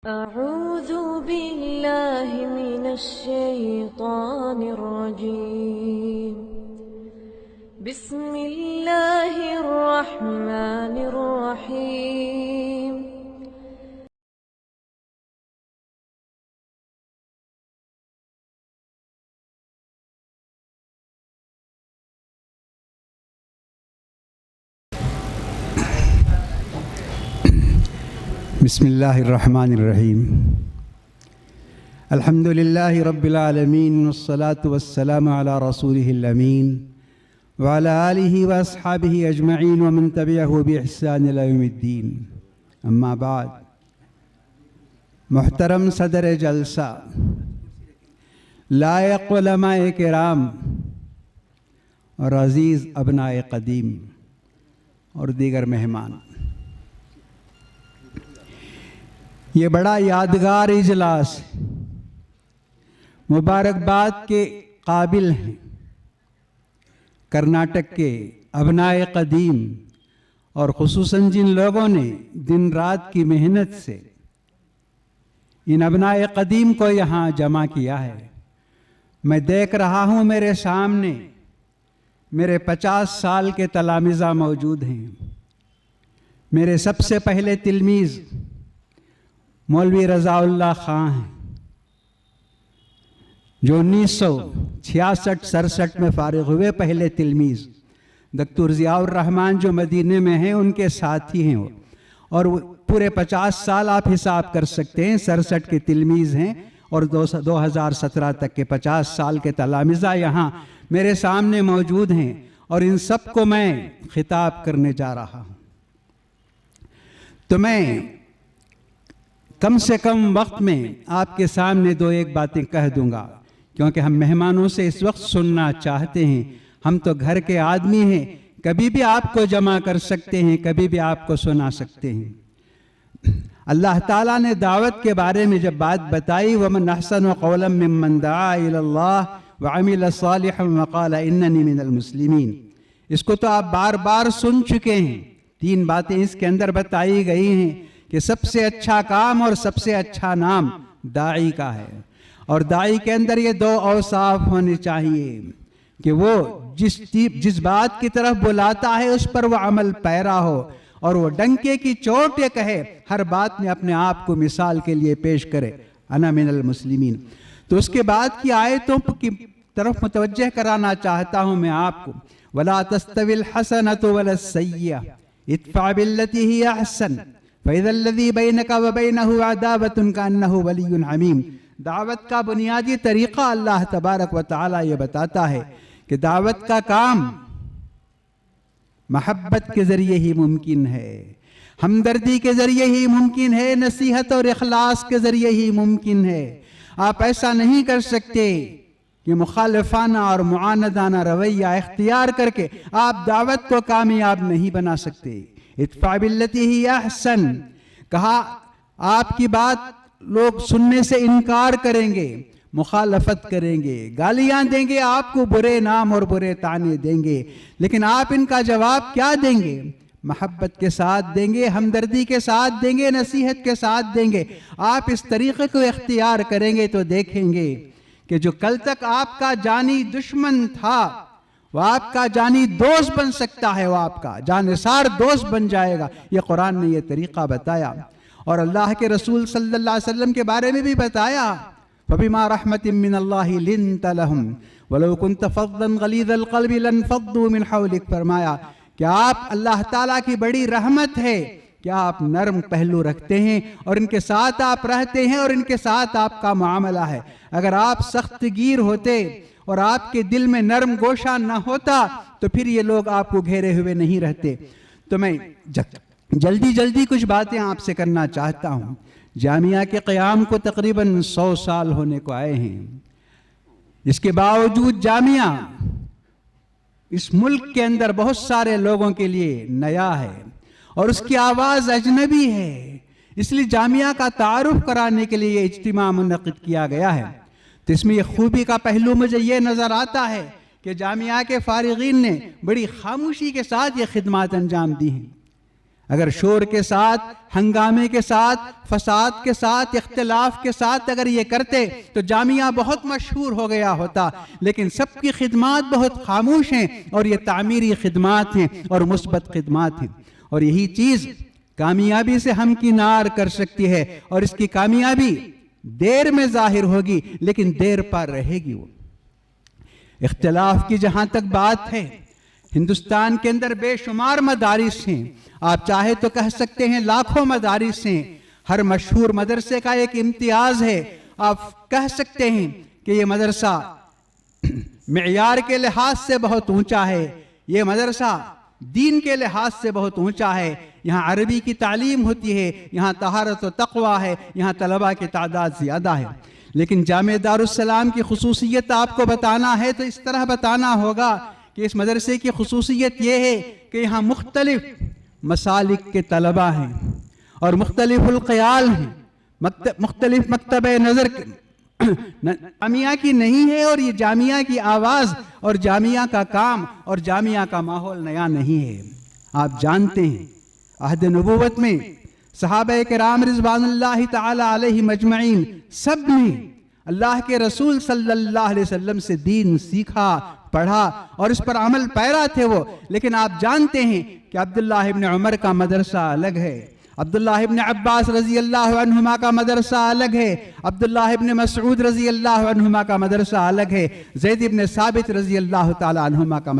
أعوذ بالله من الشيطان الرجيم. بسم الله الرحمن الرحيم. بسم الله الرحمن الرحيم. الحمد لله رب العالمين والصلاة والسلام على رسوله الأمين وعلى آله وأصحابه أجمعين ومن تبعه بإحسان إلى يوم الدين. أما بعد، محترم صدر جلسہ، لائق علماء کرام اور عزیز ابناء قدیم اور دیگر مہمان، یہ بڑا یادگار اجلاس مبارکباد کے قابل ہیں۔ کرناٹک کے ابناء قدیم اور خصوصاً جن لوگوں نے دن رات کی محنت سے ان ابناء قدیم کو یہاں جمع کیا ہے، میں دیکھ رہا ہوں میرے سامنے میرے 50 سال کے تلامذہ موجود ہیں۔ میرے سب سے پہلے تلمیذ مولوی رضا اللہ خان ہیں، جو 1966-67 میں فارغ ہوئے پہلے تلمیذ۔ دکتور ضیاء الرحمن جو مدینے میں ہیں ان کے ساتھی ہیں وہ، اور پورے 50 سال آپ حساب کر سکتے ہیں، 67 کے تلمیذ ہیں اور 2017 تک کے 50 سال کے تلامذہ یہاں میرے سامنے موجود ہیں، اور ان سب کو میں خطاب کرنے جا رہا ہوں۔ تو میں کم سے کم وقت میں آپ کے سامنے 2-1 باتیں کہہ دوں گا، کیونکہ ہم مہمانوں سے اس وقت سننا چاہتے ہیں۔ ہم تو گھر کے آدمی ہیں، کبھی بھی آپ کو جمع کر سکتے ہیں، کبھی بھی آپ کو سنا سکتے ہیں۔ اللہ تعالیٰ نے دعوت کے بارے میں جب بات بتائی، وَمَنْ أَحْسَنُ قَوْلًا مِّمَّنْ دَعَا إِلَى اللَّهِ وَعَمِلَ صَالِحًا وَقَالَ إِنَّنِي مِنَ الْمُسْلِمِينَ، اس کو تو آپ بار بار سن چکے ہیں۔ 3 باتیں اس کے اندر بتائی گئی ہیں کہ سب سے اچھا کام اور سب سے اچھا نام داعی کا ہے، اور داعی کے اندر یہ 2 اوصاف ہونے چاہیے کہ وہ جس بات کی طرف بلاتا ہے اس پر وہ عمل پیرا ہو، اور وہ ڈنکے کی چوٹ یہ کہے، ہر بات میں اپنے آپ کو مثال کے لیے پیش کرے، انا من المسلمین۔ تو اس کے بعد کی آیتوں کی طرف متوجہ کرانا چاہتا ہوں میں آپ کو۔ وَلَا تَسْتَوِي الْحَسَنَةُ وَلَا السَّيِّئَةُ ادْفَعْ بِالَّتِي هِيَ أَحْسَنُ فَإِذَا الَّذِي بَيْنَكَ وَبَيْنَهُ عَدَاوَةٌ كَأَنَّهُ وَلِيٌّ حَمِيمٌ۔ دعوت کا بنیادی طریقہ اللہ تبارک و تعالیٰ یہ بتاتا ہے کہ دعوت کا کام محبت کے ذریعے ہی ممکن ہے، ہمدردی کے ذریعے ہی ممکن ہے، نصیحت اور اخلاص کے ذریعے ہی ممکن ہے۔ آپ ایسا نہیں کر سکتے کہ مخالفانہ اور معاندانہ رویہ اختیار کر کے آپ دعوت کو کامیاب نہیں بنا سکتے۔ ادفع باللتی ہی احسن، کہا آپ کی بات لوگ سننے سے انکار کریں گے، مخالفت کریں گے، گالیاں دیں گے، آپ کو برے نام اور برے طعنے دیں گے، لیکن آپ ان کا جواب کیا دیں گے؟ محبت کے ساتھ دیں گے، ہمدردی کے ساتھ دیں گے، نصیحت کے ساتھ دیں گے۔ آپ اس طریقے کو اختیار کریں گے تو دیکھیں گے کہ جو کل تک آپ کا جانی دشمن تھا وہ آپ کا جانی دوست بن سکتا ہے، وہ آپ کا جانثار دوست بن جائے گا۔ یہ قرآن نے یہ طریقہ بتایا، اور اللہ کے رسول صلی اللہ علیہ وسلم کے بارے میں بھی بتایا، فَبِمَا رَحْمَةٍ مِّنَ اللَّهِ لِنْتَ لَهُمْ وَلَوْ كُنْتَ فَظًّا غَلِيظَ الْقَلْبِ لَانفَضُّوا مِنْ حَوْلِكَ، فرمایا کہ آپ اللہ تعالیٰ کی بڑی رحمت ہے کہ آپ نرم پہلو رکھتے ہیں اور ان کے ساتھ آپ رہتے ہیں اور ان کے ساتھ آپ کا معاملہ ہے۔ اگر آپ سخت گیر ہوتے اور آپ کے دل میں نرم گوشہ نہ ہوتا تو پھر یہ لوگ آپ کو گھیرے ہوئے نہیں رہتے۔ تو میں جلدی کچھ باتیں آپ سے کرنا چاہتا ہوں۔ جامعہ کے قیام کو تقریباً 100 سال ہونے کو آئے ہیں، اس کے باوجود جامعہ اس ملک کے اندر بہت سارے لوگوں کے لیے نیا ہے اور اس کی آواز اجنبی ہے، اس لیے جامعہ کا تعارف کرانے کے لیے یہ اجتماع منعقد کیا گیا ہے۔ تو اس میں یہ خوبی کا پہلو مجھے یہ نظر آتا ہے کہ جامعہ کے فارغین نے بڑی خاموشی کے ساتھ یہ خدمات انجام دی ہیں۔ اگر شور کے ساتھ، ہنگامے کے ساتھ، فساد کے ساتھ، اختلاف کے ساتھ اگر یہ کرتے تو جامعہ بہت مشہور ہو گیا ہوتا، لیکن سب کی خدمات بہت خاموش ہیں، اور یہ تعمیری خدمات ہیں اور مثبت خدمات ہیں، اور یہی چیز کامیابی سے ہمکنار کر سکتی ہے، اور اس کی کامیابی دیر میں ظاہر ہوگی لیکن دیر پر رہے گی۔ وہ اختلاف کی جہاں تک بات ہے، ہندوستان کے اندر بے شمار مدارس ہیں، آپ چاہے تو کہہ سکتے ہیں لاکھوں مدارس ہیں، ہر مشہور مدرسے کا ایک امتیاز ہے، آپ کہہ سکتے ہیں کہ یہ مدرسہ معیار کے لحاظ سے بہت اونچا ہے، یہ مدرسہ دین کے لحاظ سے بہت اونچا ہے، یہاں عربی کی تعلیم ہوتی ہے، یہاں طہارت و تقوی ہے، یہاں طلباء کی تعداد زیادہ ہے۔ لیکن جامعہ دارالسلام کی خصوصیت آپ کو بتانا ہے تو اس طرح بتانا ہوگا کہ اس مدرسے کی خصوصیت یہ ہے کہ یہاں مختلف مسالک کے طلباء ہیں اور مختلف الخیال ہیں، مختلف مکتب نظر جامعہ کی نہیں ہے، اور یہ جامعہ کی آواز اور جامعہ کا کام اور جامعہ کا ماحول نیا نہیں ہے۔ آپ جانتے ہیں عہد نبوت میں صحابہ کرام رضوان اللہ تعالی علیہم اجمعین سب نے اللہ کے رسول صلی اللہ علیہ وسلم سے دین سیکھا، پڑھا اور اس پر عمل پیرا تھے وہ، لیکن آپ جانتے ہیں کہ عبداللہ ابن عمر کا مدرسہ الگ ہے، عبداللہ ابن عباس رضی اللہ عنہما کا مدرسہ الگ ہے، عبداللہ ابن مسعود رضی اللہ عنہما کا مدرسہ الگ ہے، زید ابن ثابت رضی اللہ تعالی عنہما کا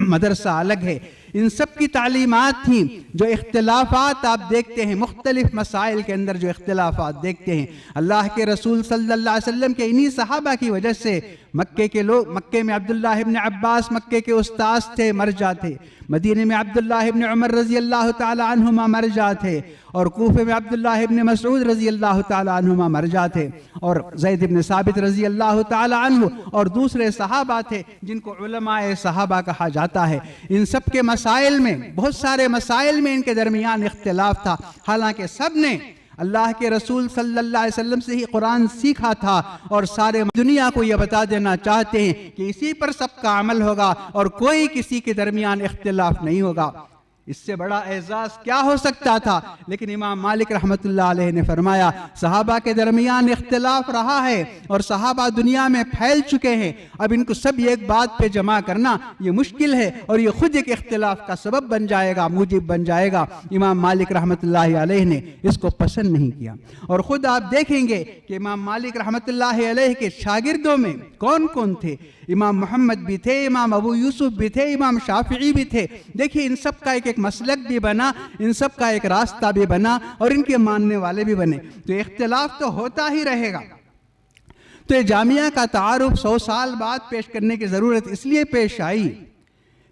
مدرسہ الگ ہے۔ ان سب کی تعلیمات تھیں، جو اختلافات آپ دیکھتے ہیں، مختلف مسائل کے اندر جو اختلافات دیکھتے ہیں، اللہ کے رسول صلی اللہ علیہ وسلم کے انہی صحابہ کی وجہ سے مکے کے لوگ، مکے میں عبداللہ ابن عباس مکے کے استاذ تھے، مرجع تھے، مدینے میں عبداللہ ابن عمر رضی اللہ تعالی عنہما مرجع تھے، اور کوفے میں عبداللہ ابن مسعود رضی اللہ تعالی عنہما مرجع تھے، اور زید ابن ثابت رضی اللہ تعالی عنہ اور دوسرے صحابہ تھے جن کو علماء صحابہ کہا جاتا ہے۔ ان سب کے مسائل میں، بہت سارے مسائل میں ان کے درمیان اختلاف تھا، حالانکہ سب نے اللہ کے رسول صلی اللہ علیہ وسلم سے ہی قرآن سیکھا تھا، اور سارے دنیا کو یہ بتا دینا چاہتے ہیں کہ اسی پر سب کا عمل ہوگا اور کوئی کسی کے درمیان اختلاف نہیں ہوگا۔ اس سے بڑا اعزاز کیا ہو سکتا تھا؟ لیکن امام مالک رحمت اللہ علیہ نے فرمایا صحابہ کے درمیان اختلاف رہا ہے اور صحابہ دنیا میں پھیل چکے ہیں، اب ان کو سب ایک بات پہ جمع کرنا یہ مشکل ہے، اور یہ خود ایک اختلاف کا سبب بن جائے گا، موجب بن جائے گا۔ امام مالک رحمت اللہ علیہ نے اس کو پسند نہیں کیا، اور خود آپ دیکھیں گے کہ امام مالک رحمت اللہ علیہ کے شاگردوں میں کون کون تھے؟ امام محمد بھی تھے، امام ابو یوسف بھی تھے، امام شافعی بھی تھے۔ دیکھیے ان سب کا ایک مسلک بھی بنا، ان سب کا ایک راستہ بھی بنا، اور ان کے ماننے والے بھی بنے، تو اختلاف تو ہوتا ہی رہے گا۔ تو یہ جامعہ کا تعارف 100 سال بعد پیش کرنے کی ضرورت اس لیے پیش آئی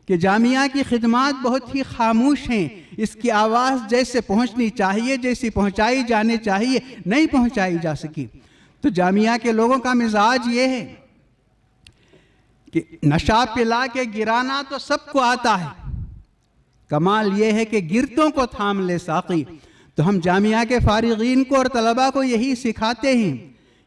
کہ جامعہ کی خدمات بہت ہی خاموش ہیں، اس کی آواز جیسے پہنچنی چاہیے، جیسی پہنچائی جانے چاہیے، نہیں پہنچائی جا سکی۔ تو جامعہ کے لوگوں کا مزاج یہ ہے کہ نشہ پلا کے گرانا تو سب کو آتا ہے، کمال یہ ہے کہ گرتوں کو تھام لے ساقی۔ تو ہم جامعہ کے فارغین کو اور طلباء کو یہی سکھاتے ہیں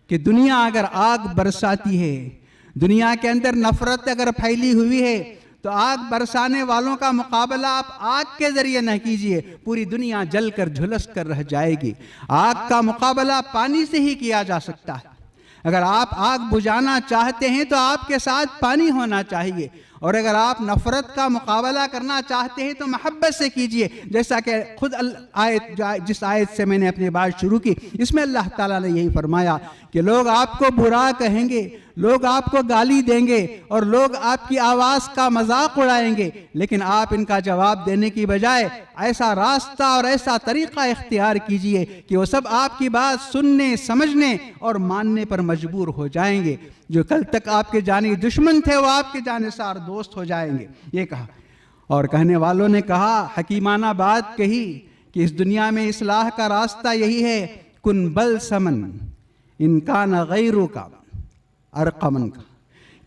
کہ دنیا اگر آگ برساتی ہے، دنیا کے اندر نفرت اگر پھیلی ہوئی ہے، تو آگ برسانے والوں کا مقابلہ آپ آگ کے ذریعے نہ کیجئے، پوری دنیا جل کر جھلس کر رہ جائے گی۔ آگ کا مقابلہ پانی سے ہی کیا جا سکتا ہے۔ اگر آپ آگ بجھانا چاہتے ہیں تو آپ کے ساتھ پانی ہونا چاہیے، اور اگر آپ نفرت کا مقابلہ کرنا چاہتے ہیں تو محبت سے کیجئے، جیسا کہ خود جس آیت سے میں نے اپنی بات شروع کی، اس میں اللہ تعالیٰ نے یہی فرمایا کہ لوگ آپ کو برا کہیں گے، لوگ آپ کو گالی دیں گے، اور لوگ آپ کی آواز کا مذاق اڑائیں گے، لیکن آپ ان کا جواب دینے کی بجائے ایسا راستہ اور ایسا طریقہ اختیار کیجئے کہ وہ سب آپ کی بات سننے، سمجھنے اور ماننے پر مجبور ہو جائیں گے۔ جو کل تک آپ کے جانی دشمن تھے وہ آپ کے جانثار دوست ہو جائیں گے، یہ کہا۔ اور کہنے والوں نے کہا، حکیمانہ بات کہی کہ اس دنیا میں اصلاح کا راستہ یہی ہے، کن بلسمن ان کان غیرو کا ارقمن کا،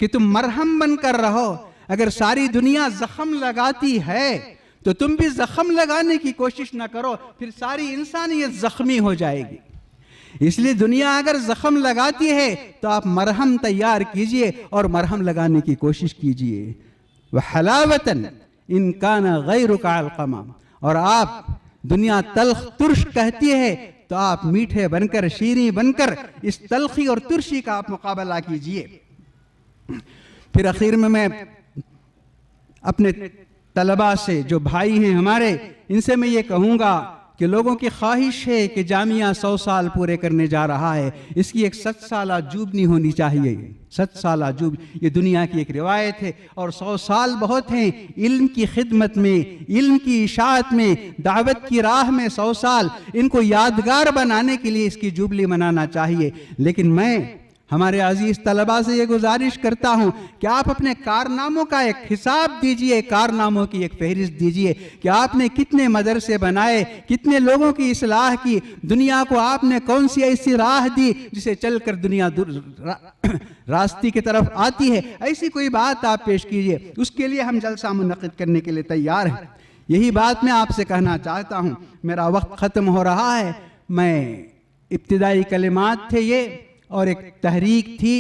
کہ تم مرہم بن کر رہو۔ اگر ساری دنیا زخم لگاتی ہے تو تم بھی زخم لگانے کی کوشش نہ کرو، پھر ساری انسانیت زخمی ہو جائے گی۔ اس لیے دنیا اگر زخم لگاتی ہے تو آپ مرہم تیار کیجئے اور مرہم لگانے کی کوشش کیجئے۔ وحلاوتاً ان کان غیرک علقما، اور آپ دنیا تلخ ترش کہتی ہے تو آپ میٹھے بن کر شیریں بن کر اس تلخی اور ترشی کا آپ مقابلہ کیجئے۔ پھر اخیر میں اپنے طلباء سے جو بھائی ہیں ہمارے، ان سے میں یہ کہوں گا کہ لوگوں کی خواہش ہے کہ جامعہ 100 سال پورے کرنے جا رہا ہے، اس کی ایک 7 سالہ جوبنی ہونی چاہیے۔ 7 سالہ یہ دنیا کی ایک روایت ہے، اور 100 سال بہت ہیں علم کی خدمت میں، علم کی اشاعت میں، دعوت کی راہ میں 100 سال ان کو یادگار بنانے کے لیے اس کی جوبلی منانا چاہیے۔ لیکن میں ہمارے عزیز طلباء سے یہ گزارش کرتا ہوں کہ آپ اپنے کارناموں کا ایک حساب دیجئے، کارناموں کی ایک فہرست دیجئے کہ آپ نے کتنے مدرسے بنائے، کتنے لوگوں کی اصلاح کی، دنیا کو آپ نے کون سی ایسی راہ دی جسے چل کر دنیا راستے کی طرف آتی ہے۔ ایسی کوئی بات آپ پیش کیجئے، اس کے لیے ہم جلسہ منعقد کرنے کے لیے تیار ہیں۔ یہی بات میں آپ سے کہنا چاہتا ہوں۔ میرا وقت ختم ہو رہا ہے۔ میں ابتدائی کلمات تھے یہ، اور ایک تحریک تھی،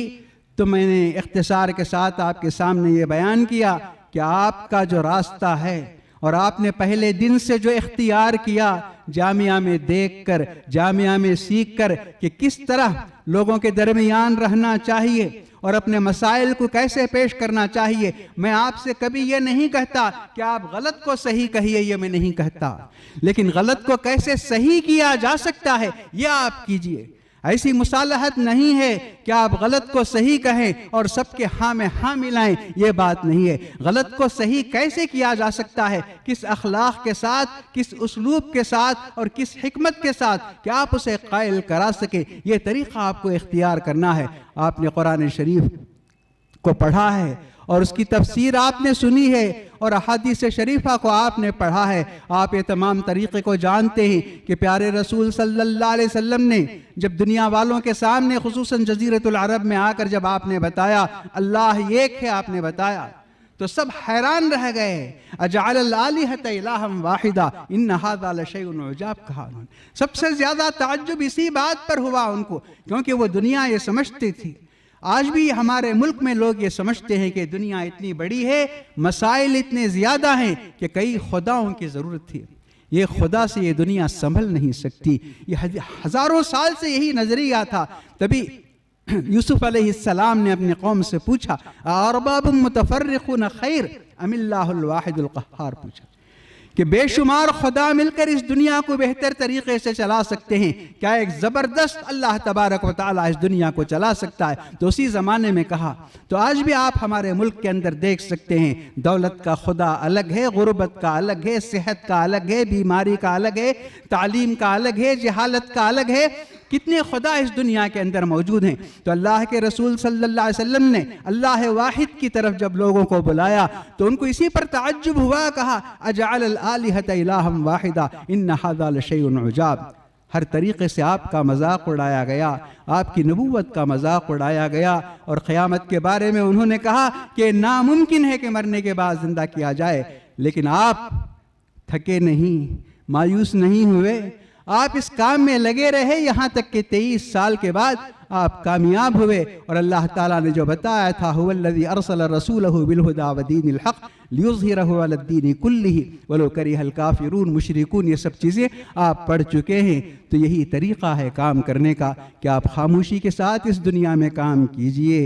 تو میں نے اختصار کے ساتھ آپ کے سامنے یہ بیان کیا کہ آپ کا جو راستہ ہے اور آپ نے پہلے دن سے جو اختیار کیا جامعہ میں دیکھ کر، جامعہ میں سیکھ کر کہ کس طرح لوگوں کے درمیان رہنا چاہیے اور اپنے مسائل کو کیسے پیش کرنا چاہیے، میں آپ سے کبھی یہ نہیں کہتا کہ آپ غلط کو صحیح کہیے، یہ میں نہیں کہتا، لیکن غلط کو کیسے صحیح کیا جا سکتا ہے یہ آپ کیجئے۔ ایسی مصالحت نہیں ہے کہ آپ غلط کو صحیح کہیں اور سب کے ہاں میں ہاں ملائیں، یہ بات نہیں ہے۔ غلط کو صحیح کیسے کیا جا سکتا ہے، کس اخلاق کے ساتھ، کس اسلوب کے ساتھ اور کس حکمت کے ساتھ کہ آپ اسے قائل کرا سکیں، یہ طریقہ آپ کو اختیار کرنا ہے۔ آپ نے قرآن شریف کو پڑھا ہے اور اس کی تفسیر آپ نے سنی ہے اور احادیث شریفہ کو آپ نے پڑھا ہے، آپ یہ تمام طریقے کو جانتے ہیں کہ پیارے رسول صلی اللہ علیہ وسلم نے جب دنیا والوں کے سامنے خصوصاً جزیرۃ العرب میں آ کر جب آپ نے بتایا اللہ ایک ہے، آپ نے بتایا تو سب حیران رہ گئے۔ اجعل الآلہۃ الہا واحدا ان ھذا لشیء عجاب کہا انہوں نے۔ سب سے زیادہ تعجب اسی بات پر ہوا ان کو، کیونکہ وہ دنیا یہ سمجھتی تھی۔ آج بھی ہمارے ملک میں لوگ یہ سمجھتے ہیں کہ دنیا اتنی بڑی ہے، مسائل اتنے زیادہ ہیں کہ کئی خداؤں کی ضرورت تھی۔ یہ خدا سے یہ دنیا سنبھل نہیں سکتی۔ یہ ہزاروں سال سے یہی نظریہ تھا۔ تبھی یوسف علیہ السلام نے اپنی قوم سے پوچھا ارباب متفرقون خیر ام اللہ الواحد القہار، پوچھا کہ بے شمار خدا مل کر اس دنیا کو بہتر طریقے سے چلا سکتے ہیں، کیا ایک زبردست اللہ تبارک و تعالیٰ اس دنیا کو چلا سکتا ہے؟ تو اسی زمانے میں کہا۔ تو آج بھی آپ ہمارے ملک کے اندر دیکھ سکتے ہیں دولت کا خدا الگ ہے، غربت کا الگ ہے، صحت کا الگ ہے، بیماری کا الگ ہے، تعلیم کا الگ ہے، جہالت کا الگ ہے۔ کتنے خدا اس دنیا کے اندر موجود ہیں۔ تو اللہ کے رسول صلی اللہ علیہ وسلم نے اللہ واحد کی طرف جب لوگوں کو بلایا تو ان کو اسی پر تعجب ہوا، کہا اجعل الآلہۃ الہا واحدا ان ھذا لشیء عجاب۔ ہر طریقے سے آپ کا مذاق اڑایا گیا، آپ کی نبوت کا مذاق اڑایا گیا، اور قیامت کے بارے میں انہوں نے کہا کہ ناممکن ہے کہ مرنے کے بعد زندہ کیا جائے، لیکن آپ تھکے نہیں، مایوس نہیں ہوئے، آپ اس کام میں لگے رہے، یہاں تک کہ 23 سال کے بعد آپ کامیاب ہوئے۔ اور اللہ تعالیٰ نے جو بتایا تھا هو الذی ارسل رسولہ بالہدی ودین الحق لیظہرہ علی الدین کلہ ولو کرہ الکافرون، مشرکون، یہ سب چیزیں آپ پڑھ چکے ہیں۔ تو یہی طریقہ ہے کام کرنے کا کہ آپ خاموشی کے ساتھ اس دنیا میں کام کیجئے۔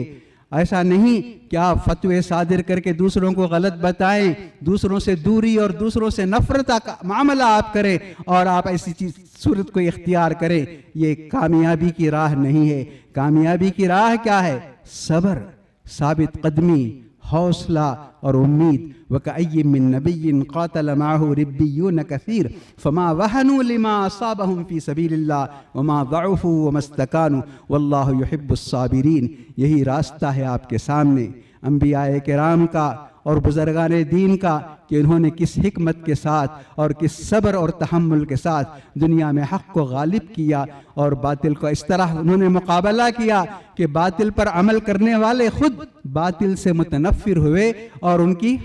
ایسا نہیں کہ آپ فتوے صادر کر کے دوسروں کو غلط بتائیں، دوسروں سے دوری اور دوسروں سے نفرت کا معاملہ آپ کریں اور آپ ایسی صورت کو اختیار کریں، یہ کامیابی کی راہ نہیں ہے۔ کامیابی کی راہ کیا ہے؟ صبر، ثابت قدمی، حوصلہ اور امید۔ وَكَأَيٍّ مِّن نَبِيٍّ قَاتَلَ مَعَهُ رِبِّيُّونَ كَثِيرٌ فَمَا وَهَنُوا لِمَا أَصَابَهُمْ فِي سَبِيلِ اللَّهِ وَمَا ضَعُفُوا وَمَا اسْتَكَانُوا وَاللَّهُ يُحِبُّ الصَّابِرِينَ۔ یہی راستہ ہے آپ کے سامنے انبیاء کرام کا اور بزرگان دین کا کہ انہوں نے کس حکمت کے ساتھ اور کس صبر اور تحمل کے ساتھ دنیا میں حق کو غالب کیا اور باطل کو اس طرح انہوں نے مقابلہ کیا کہ باطل پر عمل کرنے والے خود باطل سے متنفر ہوئے اور ان کی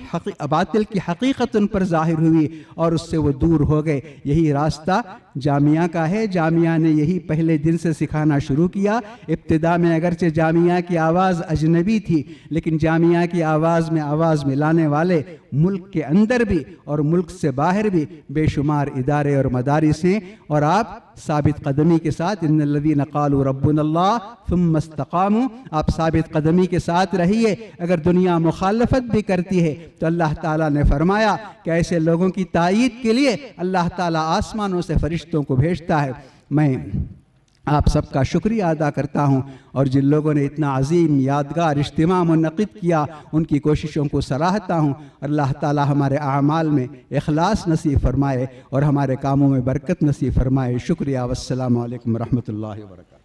باطل کی حقیقت ان پر ظاہر ہوئی اور اس سے وہ دور ہو گئے۔ یہی راستہ جامعہ کا ہے. جامعہ نے یہی پہلے دن سے سکھانا شروع کیا. ابتدا میں اگرچہ جامعہ کی آواز اجنبی تھی، لیکن جامعہ کی آواز میں آواز ملانے والے ملک کے اندر بھی اور ملک سے باہر بھی بے شمار ادارے اور مدارس ہیں. اور آپ ثابت قدمی کے ساتھ ان الذین قالوا ربنا اللہ ثم استقاموا، آپ ثابت قدمی کے ساتھ رہیے. اگر دنیا مخالفت بھی کرتی ہے تو اللہ تعالیٰ نے فرمایا کہ ایسے لوگوں کی تائید کے لیے اللہ تعالیٰ آسمانوں سے فرشتوں کو بھیجتا ہے. میں آپ سب کا شکریہ ادا کرتا ہوں، اور جن لوگوں نے اتنا عظیم یادگار اجتماع منعقد کیا ان کی کوششوں کو سراہتا ہوں. اللہ تعالی ہمارے اعمال میں اخلاص نصیب فرمائے اور ہمارے کاموں میں برکت نصیب فرمائے. شکریہ. والسلام علیکم ورحمۃ اللہ وبرکاتہ.